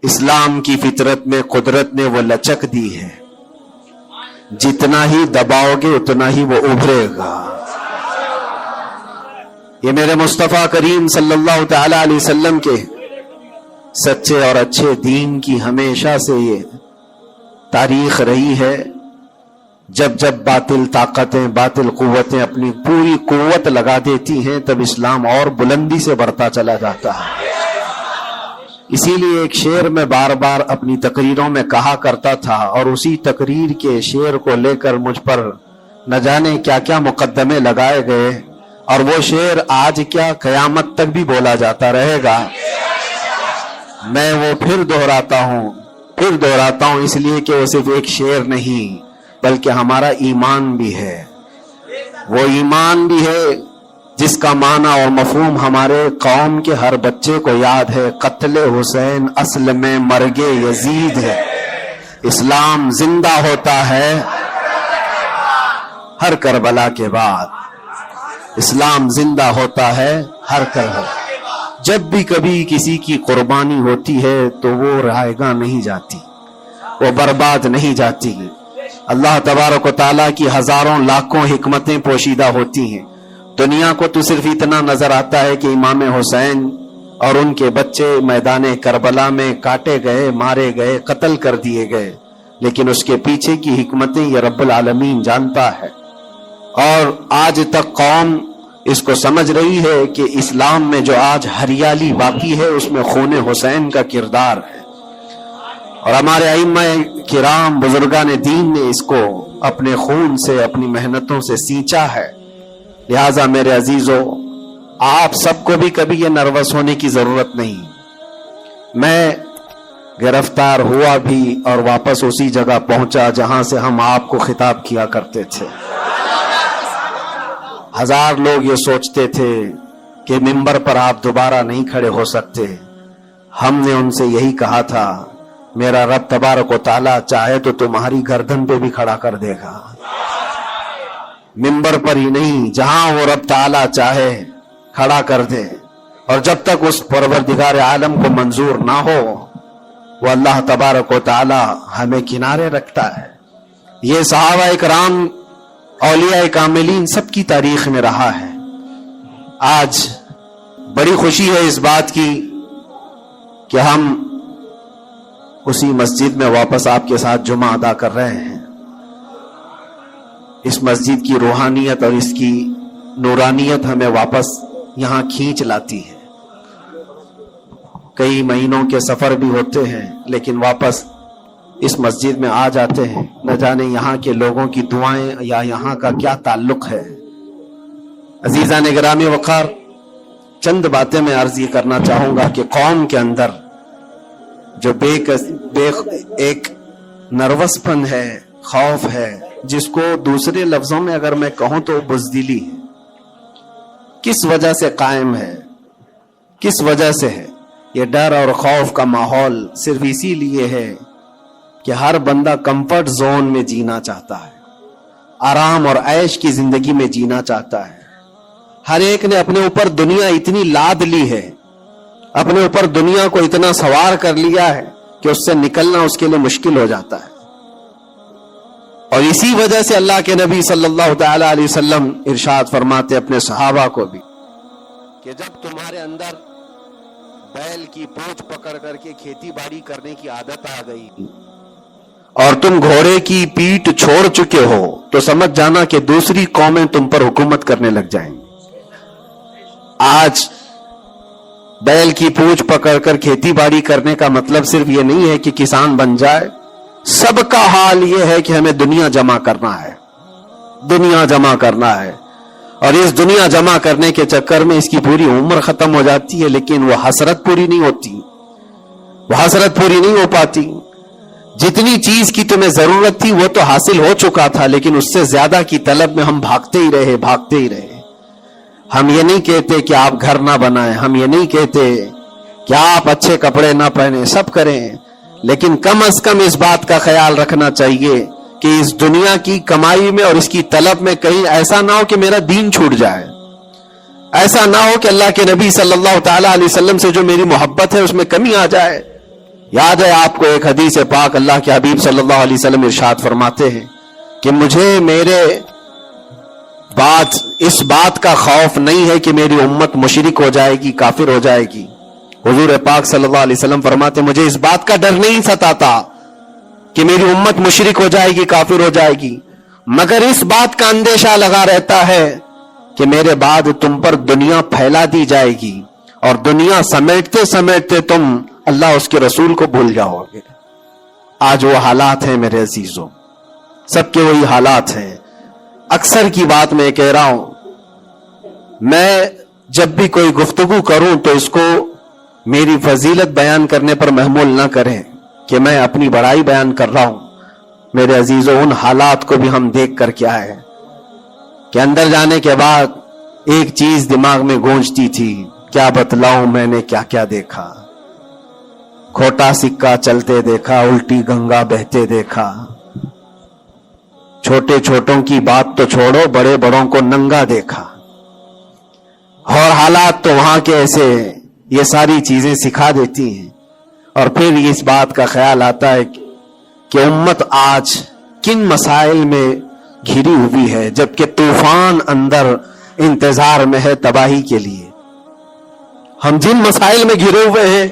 اسلام کی فطرت میں قدرت نے وہ لچک دی ہے، جتنا ہی دباؤ گے اتنا ہی وہ ابھرے گا۔ یہ میرے مصطفیٰ کریم صلی اللہ تعالی علیہ وسلم کے سچے اور اچھے دین کی ہمیشہ سے یہ تاریخ رہی ہے۔ جب جب باطل طاقتیں، باطل قوتیں اپنی پوری قوت لگا دیتی ہیں، تب اسلام اور بلندی سے بڑھتا چلا جاتا ہے۔ اسی لیے ایک شعر میں بار بار اپنی تقریروں میں کہا کرتا تھا، اور اسی تقریر کے شعر کو لے کر مجھ پر نہ جانے کیا کیا مقدمے لگائے گئے، اور وہ شعر آج کیا قیامت تک بھی بولا جاتا رہے گا۔ میں وہ پھر دہراتا ہوں اس لیے کہ وہ صرف ایک شعر نہیں بلکہ ہمارا ایمان بھی ہے۔ وہ ایمان بھی ہے جس کا معنی اور مفہوم ہمارے قوم کے ہر بچے کو یاد ہے۔ قتل حسین اصل میں مرگ یزید ہے، اسلام زندہ ہوتا ہے ہر کربلا کے بعد، اسلام زندہ ہوتا ہے ہر کربلا۔ جب بھی کبھی کسی کی قربانی ہوتی ہے تو وہ رائے گاہ نہیں جاتی، وہ برباد نہیں جاتی۔ اللہ تبارک و تعالیٰ کی ہزاروں لاکھوں حکمتیں پوشیدہ ہوتی ہیں۔ دنیا کو تو صرف اتنا نظر آتا ہے کہ امام حسین اور ان کے بچے میدان کربلا میں کاٹے گئے، مارے گئے، قتل کر دیے گئے، لیکن اس کے پیچھے کی حکمتیں یہ رب العالمین جانتا ہے۔ اور آج تک قوم اس کو سمجھ رہی ہے کہ اسلام میں جو آج ہریالی باقی ہے اس میں خون حسین کا کردار ہے، اور ہمارے ائمہ کرام بزرگان دین نے اس کو اپنے خون سے، اپنی محنتوں سے سینچا ہے۔ لہٰذا میرے عزیزو، آپ سب کو بھی کبھی یہ نروس ہونے کی ضرورت نہیں۔ میں گرفتار ہوا بھی اور واپس اسی جگہ پہنچا جہاں سے ہم آپ کو خطاب کیا کرتے تھے۔ ہزار لوگ یہ سوچتے تھے کہ ممبر پر آپ دوبارہ نہیں کھڑے ہو سکتے۔ ہم نے ان سے یہی کہا تھا، میرا رب تبارک و تعالیٰ چاہے تو تمہاری گردن پہ بھی کھڑا کر دے گا، ممبر پر ہی نہیں، جہاں وہ رب تعالیٰ چاہے کھڑا کر دے۔ اور جب تک اس پروردگار عالم کو منظور نہ ہو، وہ اللہ تبارک و تعالیٰ ہمیں کنارے رکھتا ہے۔ یہ صحابہ کرام، اولیاء کاملین سب کی تاریخ میں رہا ہے۔ آج بڑی خوشی ہے اس بات کی کہ ہم اسی مسجد میں واپس آپ کے ساتھ جمعہ ادا کر رہے ہیں۔ اس مسجد کی روحانیت اور اس کی نورانیت ہمیں واپس یہاں کھینچ لاتی ہے۔ کئی مہینوں کے سفر بھی ہوتے ہیں لیکن واپس اس مسجد میں آ جاتے ہیں۔ نہ جانے یہاں کے لوگوں کی دعائیں یا یہاں کا کیا تعلق ہے۔ عزیزان گرامی وقار، چند باتیں میں عرض یہ کرنا چاہوں گا کہ قوم کے اندر جو ایک نروس پن ہے، خوف ہے، جس کو دوسرے لفظوں میں اگر میں کہوں تو بزدلی ہے، کس وجہ سے قائم ہے، کس وجہ سے ہے؟ یہ ڈر اور خوف کا ماحول صرف اسی لیے ہے کہ ہر بندہ کمفرٹ زون میں جینا چاہتا ہے، آرام اور عیش کی زندگی میں جینا چاہتا ہے۔ ہر ایک نے اپنے اوپر دنیا اتنی لاد لی ہے، اپنے اوپر دنیا کو اتنا سوار کر لیا ہے کہ اس سے نکلنا اس کے لیے مشکل ہو جاتا ہے۔ اور اسی وجہ سے اللہ کے نبی صلی اللہ تعالی علیہ وسلم ارشاد فرماتے اپنے صحابہ کو بھی کہ جب تمہارے اندر بیل کی پونچھ پکڑ کر کے کھیتی باڑی کرنے کی عادت آ گئی اور تم گھوڑے کی پیٹھ چھوڑ چکے ہو تو سمجھ جانا کہ دوسری قومیں تم پر حکومت کرنے لگ جائیں گی۔ آج بیل کی پونچھ پکڑ کر کھیتی باڑی کرنے کا مطلب صرف یہ نہیں ہے کہ کسان بن جائے، سب کا حال یہ ہے کہ ہمیں دنیا جمع کرنا ہے، دنیا جمع کرنا ہے۔ اور اس دنیا جمع کرنے کے چکر میں اس کی پوری عمر ختم ہو جاتی ہے، لیکن وہ حسرت پوری نہیں ہوتی، وہ حسرت پوری نہیں ہو پاتی۔ جتنی چیز کی تمہیں ضرورت تھی وہ تو حاصل ہو چکا تھا، لیکن اس سے زیادہ کی طلب میں ہم بھاگتے ہی رہے۔ ہم یہ نہیں کہتے کہ آپ گھر نہ بنائیں، ہم یہ نہیں کہتے کہ آپ اچھے کپڑے نہ پہنیں، سب کریں، لیکن کم از کم اس بات کا خیال رکھنا چاہیے کہ اس دنیا کی کمائی میں اور اس کی طلب میں کہیں ایسا نہ ہو کہ میرا دین چھوٹ جائے، ایسا نہ ہو کہ اللہ کے نبی صلی اللہ تعالی علیہ وسلم سے جو میری محبت ہے اس میں کمی آ جائے۔ یاد ہے آپ کو ایک حدیث پاک اللہ کے حبیب صلی اللہ علیہ وسلم ارشاد فرماتے ہیں کہ مجھے میرے بعد اس بات کا خوف نہیں ہے کہ میری امت مشرک ہو جائے گی، کافر ہو جائے گی۔ حضور پاک صلی اللہ علیہ وسلم فرماتے مجھے اس بات کا ڈر نہیں ستاتا کہ میری امت مشرک ہو جائے گی، کافر ہو جائے گی، مگر اس بات کا اندیشہ لگا رہتا ہے کہ میرے بعد تم پر دنیا پھیلا دی جائے گی اور دنیا سمیٹتے سمیٹتے تم اللہ اس کے رسول کو بھول جاؤ گے۔ آج وہ حالات ہیں میرے عزیزوں، سب کے وہی حالات ہیں۔ اکثر کی بات میں کہہ رہا ہوں، میں جب بھی کوئی گفتگو کروں تو اس کو میری فضیلت بیان کرنے پر محمول نہ کریں کہ میں اپنی بڑائی بیان کر رہا ہوں۔ میرے عزیزوں، ان حالات کو بھی ہم دیکھ کر کیا ہے کہ اندر جانے کے بعد ایک چیز دماغ میں گونجتی تھی، کیا بتلاؤں میں نے کیا کیا دیکھا۔ کھوٹا سکہ چلتے دیکھا، الٹی گنگا بہتے دیکھا، چھوٹے چھوٹوں کی بات تو چھوڑو، بڑے بڑوں کو ننگا دیکھا، اور حالات تو وہاں کے ایسے یہ ساری چیزیں سکھا دیتی ہیں۔ اور پھر اس بات کا خیال آتا ہے کہ امت آج کن مسائل میں گھری ہوئی ہے، جبکہ طوفان اندر انتظار میں ہے تباہی کے لیے۔ ہم جن مسائل میں گھرے ہوئے ہیں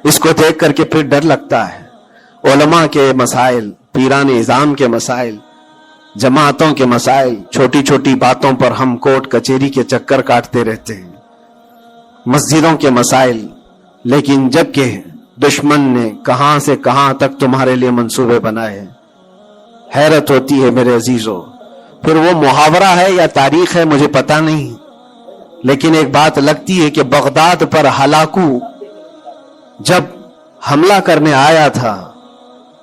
اس کو دیکھ کر کے پھر ڈر لگتا ہے۔ علماء کے مسائل، پیران اعظام کے مسائل، جماعتوں کے مسائل، چھوٹی چھوٹی باتوں پر ہم کورٹ کچہری کے چکر کاٹتے رہتے ہیں، مسجدوں کے مسائل، لیکن جبکہ دشمن نے کہاں سے کہاں تک تمہارے لیے منصوبے بنائے ہیں۔ حیرت ہوتی ہے میرے عزیزوں۔ پھر وہ محاورہ ہے یا تاریخ ہے مجھے پتا نہیں، لیکن ایک بات لگتی ہے کہ بغداد پر ہلاکو جب حملہ کرنے آیا تھا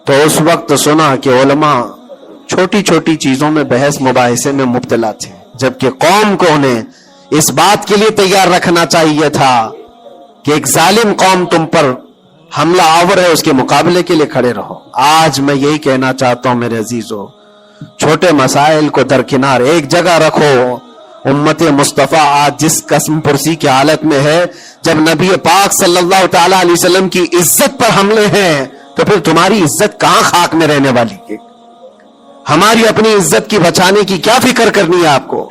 تو اس وقت سنا کہ علماء چھوٹی چھوٹی چیزوں میں بحث مباحثے میں مبتلا تھے، جبکہ قوم کو انہیں اس بات کے لیے تیار رکھنا چاہیے تھا کہ ایک ظالم قوم تم پر حملہ آور ہے، اس کے مقابلے کے لیے کھڑے رہو۔ آج میں یہی کہنا چاہتا ہوں میرے عزیزوں، چھوٹے مسائل کو درکنار ایک جگہ رکھو۔ امت مصطفیٰ آج جس قسم پرسی کی حالت میں ہے، جب نبی پاک صلی اللہ تعالی علیہ وسلم کی عزت پر حملے ہیں تو پھر تمہاری عزت کہاں خاک میں رہنے والی ہے؟ ہماری اپنی عزت کی بچانے کی کیا فکر کرنی ہے آپ کو؟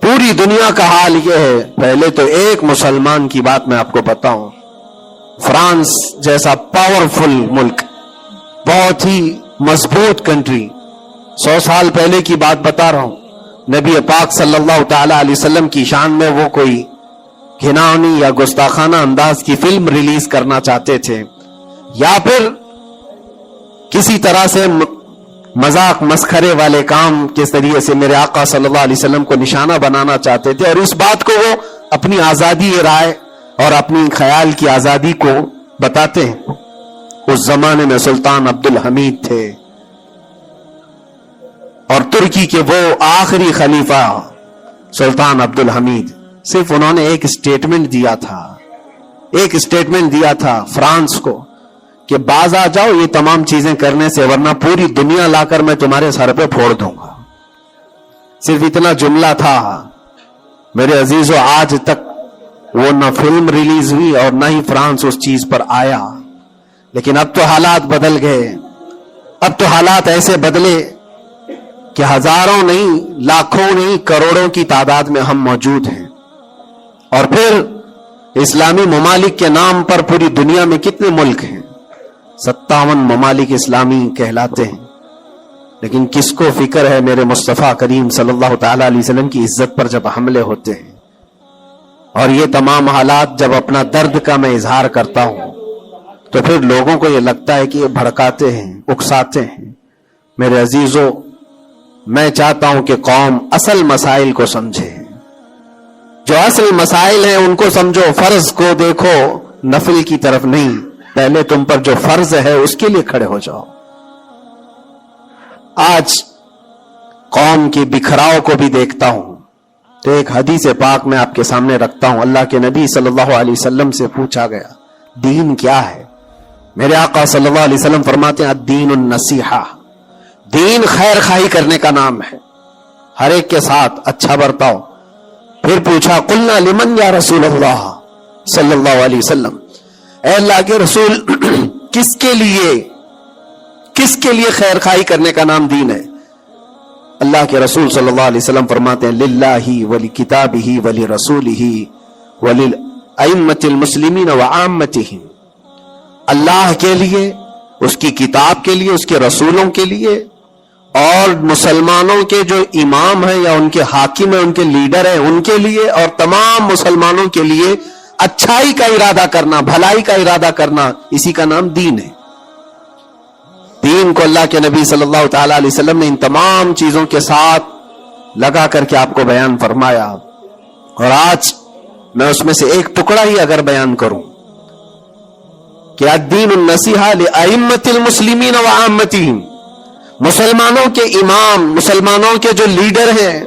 پوری دنیا کا حال یہ ہے۔ پہلے تو ایک مسلمان کی بات میں آپ کو بتاؤں، فرانس جیسا پاورفل ملک، بہت ہی مضبوط کنٹری، 100 سال پہلے کی بات بتا رہا ہوں، نبی پاک صلی اللہ تعالی علیہ وسلم کی شان میں وہ کوئی گھناؤنی یا گستاخانہ انداز کی فلم ریلیز کرنا چاہتے تھے، یا پھر کسی طرح سے مذاق مسخرے والے کام کے ذریعے سے میرے آقا صلی اللہ علیہ وسلم کو نشانہ بنانا چاہتے تھے، اور اس بات کو وہ اپنی آزادی رائے اور اپنی خیال کی آزادی کو بتاتے ہیں۔ اس زمانے میں سلطان عبد الحمید تھے، اور ترکی کے وہ آخری خلیفہ سلطان عبد الحمید، صرف انہوں نے ایک اسٹیٹمنٹ دیا تھا فرانس کو کہ باز آ جاؤ یہ تمام چیزیں کرنے سے، ورنہ پوری دنیا لا کر میں تمہارے سر پہ پھوڑ دوں گا۔ صرف اتنا جملہ تھا میرے عزیزو۔ آج تک وہ نہ فلم ریلیز ہوئی اور نہ ہی فرانس اس چیز پر آیا، لیکن اب تو حالات بدل گئے۔ اب تو حالات ایسے بدلے کہ ہزاروں نہیں، لاکھوں نہیں، کروڑوں کی تعداد میں ہم موجود ہیں، اور پھر اسلامی ممالک کے نام پر پوری دنیا میں کتنے ملک ہیں؟ 57 ممالک اسلامی کہلاتے ہیں، لیکن کس کو فکر ہے میرے مصطفیٰ کریم صلی اللہ تعالی علیہ وسلم کی عزت پر جب حملے ہوتے ہیں؟ اور یہ تمام حالات جب اپنا درد کا میں اظہار کرتا ہوں تو پھر لوگوں کو یہ لگتا ہے کہ یہ بھڑکاتے ہیں، اکساتے ہیں۔ میرے عزیزو، میں چاہتا ہوں کہ قوم اصل مسائل کو سمجھے، جو اصل مسائل ہیں ان کو سمجھو، فرض کو دیکھو، نفل کی طرف نہیں۔ پہلے تم پر جو فرض ہے اس کے لیے کھڑے ہو جاؤ۔ آج قوم کی بکھراؤ کو بھی دیکھتا ہوں تو ایک حدیث پاک میں آپ کے سامنے رکھتا ہوں۔ اللہ کے نبی صلی اللہ علیہ وسلم سے پوچھا گیا دین کیا ہے؟ میرے آقا صلی اللہ علیہ وسلم فرماتے ہیں الدین النصیحہ، دین خیر خواہی کرنے کا نام ہے، ہر ایک کے ساتھ اچھا برتاؤ۔ پھر پوچھا قلنا لمن یا رسول اللہ صلی اللہ علیہ وسلم، اے اللہ کے رسول کس کے لیے خیر خواہی کرنے کا نام دین ہے؟ اللہ کے رسول صلی اللہ علیہ وسلم فرماتے ہیں للہ ولی کتابہ ولی رسولہ وللائمۃ المسلمین وعامتہم، اللہ کے لیے، اس کی کتاب کے لیے، اس کے رسولوں کے لیے، اور مسلمانوں کے جو امام ہیں یا ان کے حاکم ہیں، ان کے لیڈر ہیں، ان کے لیے، اور تمام مسلمانوں کے لیے اچھائی کا ارادہ کرنا، بھلائی کا ارادہ کرنا، اسی کا نام دین ہے۔ دین کو اللہ کے نبی صلی اللہ تعالی علیہ وسلم نے ان تمام چیزوں کے ساتھ لگا کر کے آپ کو بیان فرمایا، اور آج میں اس میں سے ایک ٹکڑا ہی اگر بیان کروں کہ الدین النصیحہ لأئمۃ المسلمین وعامتہم، مسلمانوں کے امام، مسلمانوں کے جو لیڈر ہیں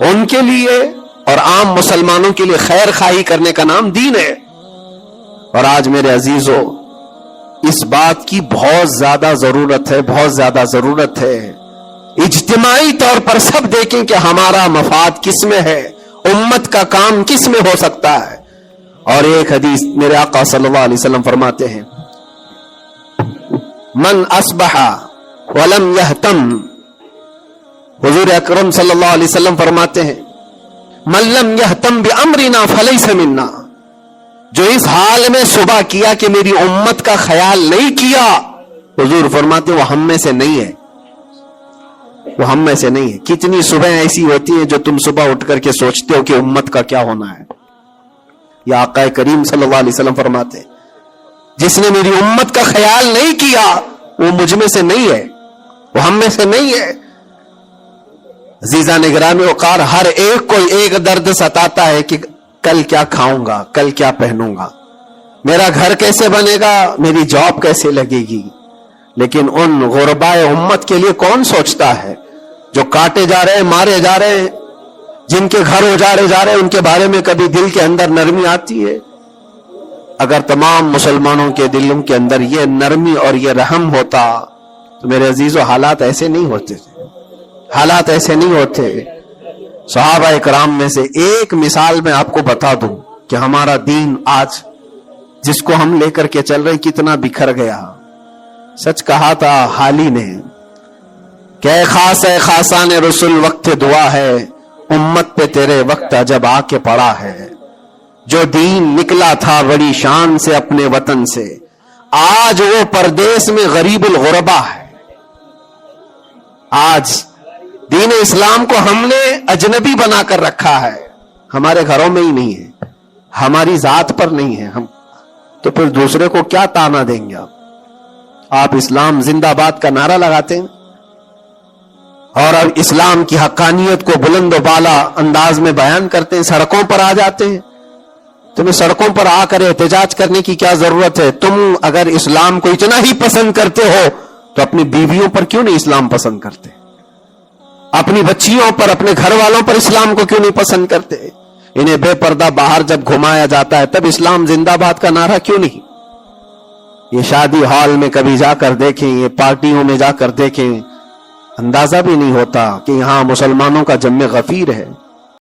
ان کے لیے اور عام مسلمانوں کے لیے خیر خواہی کرنے کا نام دین ہے۔ اور آج میرے عزیزو اس بات کی بہت زیادہ ضرورت ہے، بہت زیادہ ضرورت ہے، اجتماعی طور پر سب دیکھیں کہ ہمارا مفاد کس میں ہے، امت کا کام کس میں ہو سکتا ہے۔ اور ایک حدیث میرے آقا صلی اللہ علیہ وسلم فرماتے ہیں من اصبح ولم یہتم، حضور اکرم صلی اللہ علیہ وسلم فرماتے ہیں من لم یہتم بامرنا فلیس منا، جو اس حال میں صبح کیا کہ میری امت کا خیال نہیں کیا، حضور فرماتے وہ ہم میں سے نہیں ہے، وہ ہم میں سے نہیں ہے۔ کتنی صبح ایسی ہوتی ہیں جو تم صبح اٹھ کر کے سوچتے ہو کہ امت کا کیا ہونا ہے؟ یا آقا کریم صلی اللہ علیہ وسلم فرماتے ہیں جس نے میری امت کا خیال نہیں کیا وہ مجھ میں سے نہیں ہے، وہ ہم میں سے نہیں ہے۔ عزیزان گرامی وقار، ہر ایک کو ایک درد ستاتا ہے کہ کل کیا کھاؤں گا، کل کیا پہنوں گا، میرا گھر کیسے بنے گا، میری جاب کیسے لگے گی۔ لیکن ان غربائے امت کے لیے کون سوچتا ہے جو کاٹے جا رہے ہیں، مارے جا رہے ہیں، جن کے گھر اجاڑے جا رہے ہیں، ان کے بارے میں کبھی دل کے اندر نرمی آتی ہے؟ اگر تمام مسلمانوں کے دلوں کے اندر یہ نرمی اور یہ رحم ہوتا تو میرے عزیزو حالات ایسے نہیں ہوتے، حالات ایسے نہیں ہوتے۔ صحابہ کرام میں سے ایک مثال میں آپ کو بتا دوں کہ ہمارا دین آج جس کو ہم لے کر کے چل رہے کتنا بکھر گیا۔ سچ کہا تھا حالی نے کہ خاص ہے خاصان رسول وقت دعا ہے، امت پہ تیرے وقت عجب آ کے پڑا ہے، جو دین نکلا تھا بڑی شان سے اپنے وطن سے، آج وہ پردیس میں غریب الغربا ہے۔ آج دین اسلام کو ہم نے اجنبی بنا کر رکھا ہے، ہمارے گھروں میں ہی نہیں ہے، ہماری ذات پر نہیں ہے، ہم تو پھر دوسرے کو کیا تانا دیں گے؟ آپ اسلام زندہ باد کا نعرہ لگاتے ہیں اور اب اسلام کی حقانیت کو بلند و بالا انداز میں بیان کرتے ہیں، سڑکوں پر آ جاتے ہیں۔ تمہیں سڑکوں پر آ کر احتجاج کرنے کی کیا ضرورت ہے؟ تم اگر اسلام کو اتنا ہی پسند کرتے ہو تو اپنی بیویوں پر کیوں نہیں اسلام پسند کرتے؟ اپنی بچیوں پر، اپنے گھر والوں پر اسلام کو کیوں نہیں پسند کرتے؟ انہیں بے پردہ باہر جب گھمایا جاتا ہے تب اسلام زندہ باد کا نعرہ کیوں نہیں؟ یہ شادی ہال میں کبھی جا کر دیکھیں، یہ پارٹیوں میں جا کر دیکھیں، اندازہ بھی نہیں ہوتا کہ یہاں مسلمانوں کا جم غفیر ہے۔